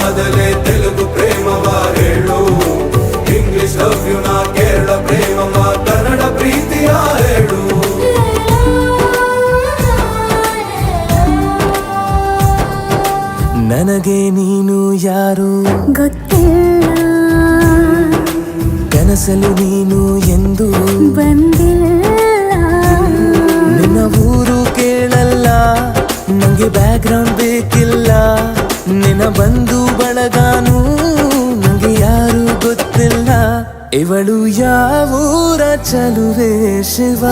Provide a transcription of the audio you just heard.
ಆದಲೆ ತೆಲುಗು ಪ್ರೇಮವ ಹೇಳು, English love you ನಾ ಕೇರಳ ಪ್ರೇಮವ ಕನ್ನಡ ಪ್ರೀತಿಯ ಹೇಳು. ನನಗೆ ನೀನು ಯಾರು ಗೊತ್ತಿಲ್ಲ, ಕನಸಲು ನೀನು ಎಂದು ಬಂದಿಲ್ಲ. ನಿನ್ನ ಊರು ಕೇಳಲ್ಲ, ನಂಗೆ ಬ್ಯಾಕ್ಗ್ರೌಂಡ್ ಬೇಕಿಲ್ಲ. ನಿನ್ನ ಬಂಧು ಬಳಗಾನು ನಂಗೆ ಯಾರು ಗೊತ್ತಿಲ್ಲ. ಇವಳು ಯಾವೂರ ಚಲುವೆ ಶಿವ.